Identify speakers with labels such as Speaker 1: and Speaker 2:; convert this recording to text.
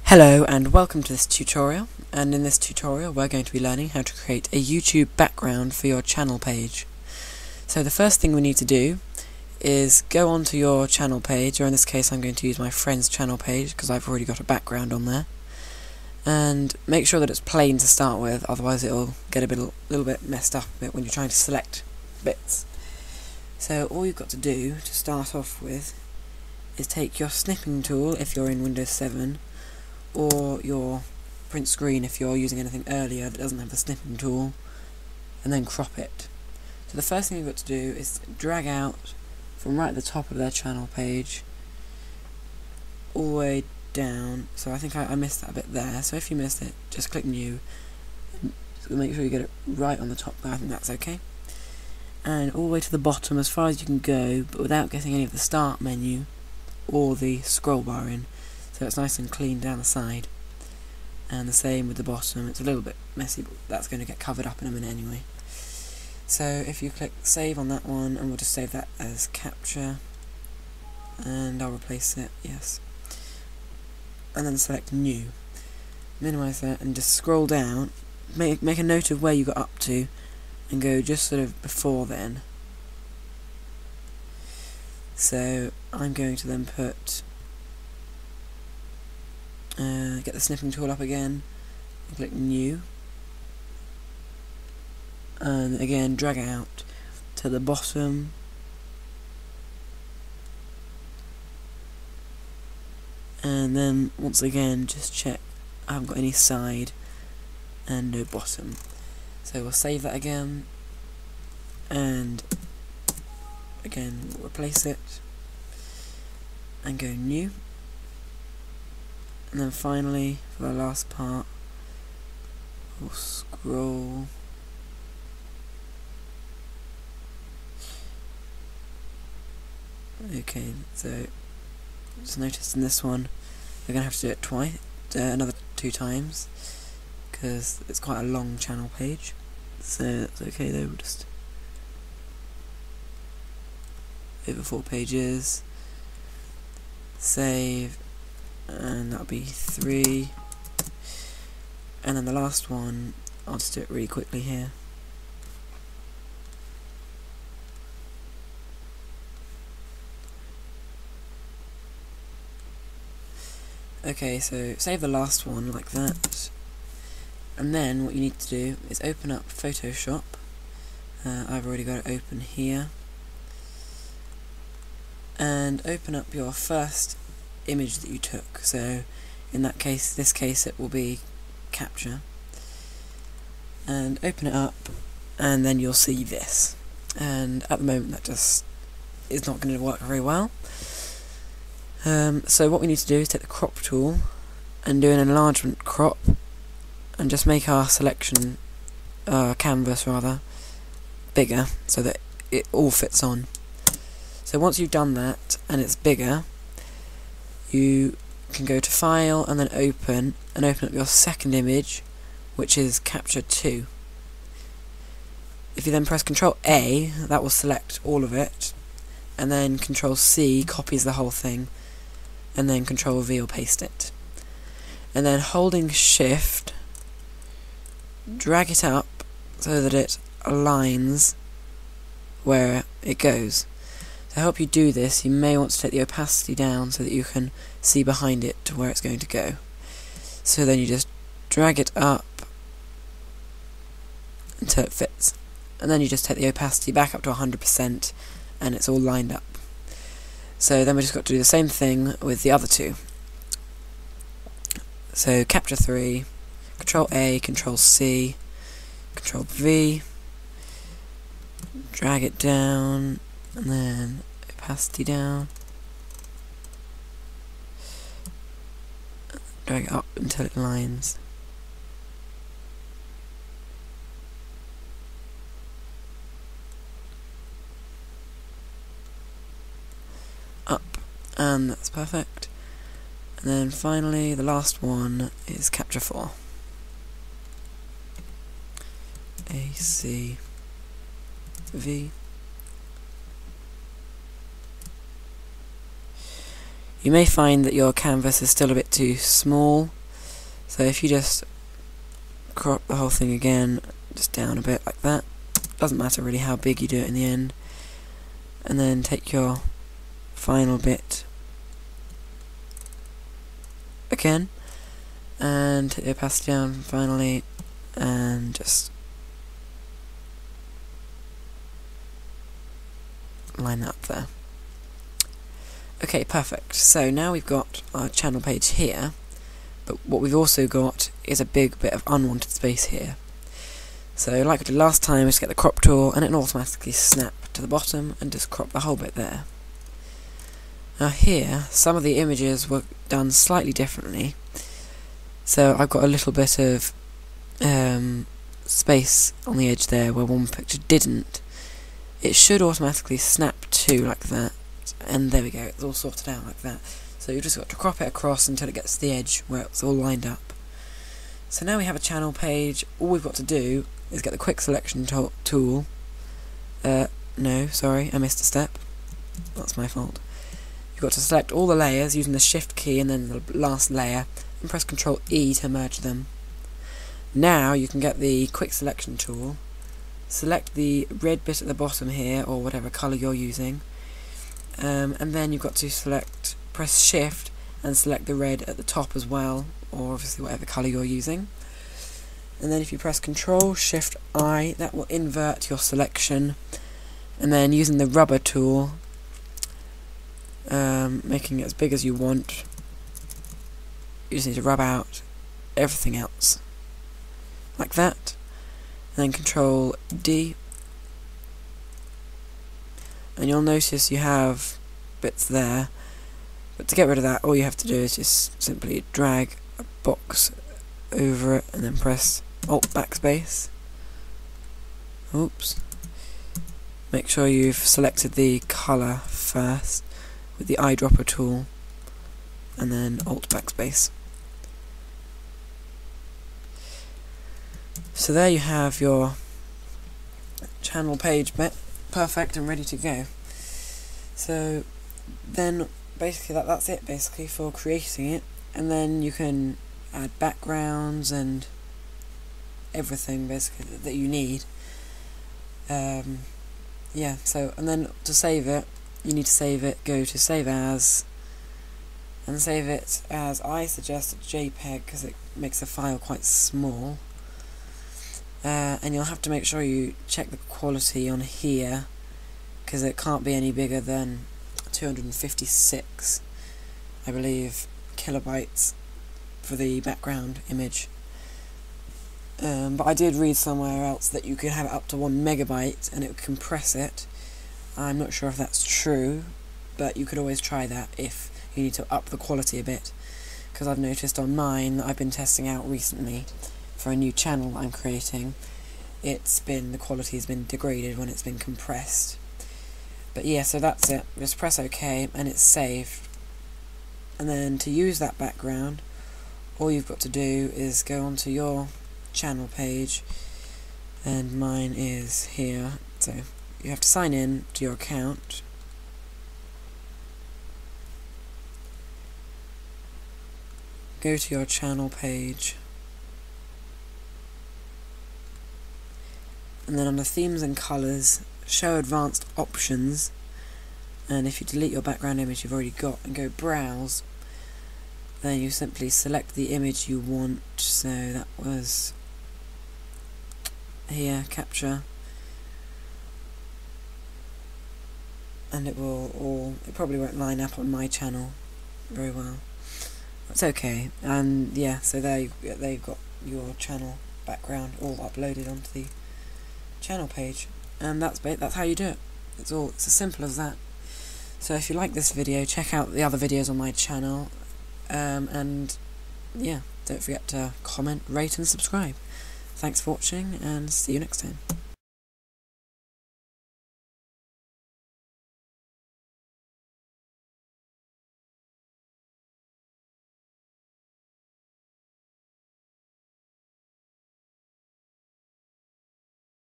Speaker 1: Hello and welcome to this tutorial, and in this tutorial we're going to be learning how to create a YouTube background for your channel page. So the first thing we need to do is go onto your channel page, or in this case I'm going to use my friend's channel page because I've already got a background on there, and make sure that it's plain to start with, otherwise it'll get a little bit messed up when you're trying to select bits. So all you've got to do to start off with is take your snipping tool if you're in Windows 7, or your print screen if you're using anything earlier that doesn't have the snipping tool, and then crop it. So the first thing you've got to do is drag out from right at the top of their channel page all the way down. So I think I missed that bit there, so if you missed it, just click new and make sure you get it right on the top there. I think that's okay. And all the way to the bottom as far as you can go, but without getting any of the start menu or the scroll bar in, so it's nice and clean down the side. And the same with the bottom. It's a little bit messy, but that's going to get covered up in a minute anyway. So if you click save on that one, and we'll just save that as capture, and I'll replace it, yes, and then select new, minimize that and just scroll down, make a note of where you got up to and go just sort of before then. So I'm going to then put get the snipping tool up again, and click new, and again drag out to the bottom, and then once again just check I haven't got any side and no bottom. So we'll save that again, and again we'll replace it and go new. And then finally, for the last part, we'll scroll okay, so just notice in this one we're going to have to do it twice, another 2 times, because it's quite a long channel page, so that's okay though. We'll just over 4 pages, save, and that'll be 3, and then the last one I'll just do it really quickly here. Okay, so save the last one like that, and then what you need to do is open up Photoshop. I've already got it open here, and open up your first image that you took. So in this case it will be capture, and open it up, and then you'll see this, and at the moment that just is not going to work very well. So what we need to do is take the crop tool and do an enlargement crop, and just make our selection canvas rather bigger so that it all fits on. So once you've done that and it's bigger, you can go to File and then open up your second image, which is Capture 2. If you then press Ctrl A, that will select all of it, and then Ctrl C copies the whole thing, and then Ctrl V will paste it. And then holding Shift, drag it up so that it aligns where it goes. To help you do this, you may want to take the opacity down so that you can see behind it to where it's going to go. So then you just drag it up until it fits, and then you just take the opacity back up to 100%, and it's all lined up. So then we just got to do the same thing with the other 2. So Capture 3, Ctrl A, Ctrl C, Ctrl V, drag it down, and then opacity down, drag it up until it lines. Up, and that's perfect. And then finally the last one is Capture 4. A, C, V. You may find that your canvas is still a bit too small, So if you just crop the whole thing again, just down a bit like that, doesn't matter really how big you do it in the end, and then take your final bit again and hit the opacity down finally, and just line that up there. Okay, perfect. So now we've got our channel page here, but what we've also got is a big bit of unwanted space here. So like we did last time, just get the crop tool and it'll automatically snap to the bottom and just crop the whole bit there. Now here, some of the images were done slightly differently. So I've got a little bit of space on the edge there where one picture didn't. It should automatically snap to like that, and there we go, it's all sorted out like that. So you've just got to crop it across until it gets to the edge where it's all lined up. So now we have a channel page. All we've got to do is get the quick selection tool. No, sorry, I missed a step. That's my fault. You've got to select all the layers using the Shift key and then the last layer, and press Ctrl E to merge them. Now you can get the quick selection tool, select the red bit at the bottom here, or whatever colour you're using, and then you've got to press Shift and select the red at the top as well, or obviously whatever colour you're using. And then if you press Ctrl Shift I, that will invert your selection, and then using the rubber tool, making it as big as you want, you just need to rub out everything else like that, and then Ctrl D, and you'll notice you have bits there, but to get rid of that all you have to do is just simply drag a box over it and then press Alt backspace. Oops. Make sure you've selected the colour first with the eyedropper tool, and then Alt backspace. So there you have your channel page perfect and ready to go. So then basically that's it basically for creating it, and then you can add backgrounds and everything basically that you need. Yeah, so and then to save it, you need to save it, go to Save As, and save it as, I suggest, a JPEG because it makes the file quite small. And you'll have to make sure you check the quality on here, because it can't be any bigger than 256, I believe, kilobytes for the background image. But I did read somewhere else that you could have it up to 1 megabyte and it would compress it. I'm not sure if that's true, but you could always try that if you need to up the quality a bit, because I've noticed on mine that I've been testing out recently for a new channel I'm creating, the quality's been degraded when it's been compressed. But yeah, so that's it. Just press OK and it's saved. And then to use that background, all you've got to do is go onto your channel page, and mine is here. So you have to sign in to your account. Go to your channel page, and then under themes and colours, show advanced options, and if you delete your background image you've already got and go browse, then you simply select the image you want. So that was here, capture, and it probably won't line up on my channel very well. That's okay. And yeah, so there you've got your channel background all uploaded onto the channel page, and that's how you do it. It's as simple as that. So if you like this video, check out the other videos on my channel, and yeah, don't forget to comment, rate and subscribe. Thanks for watching, and see you next time.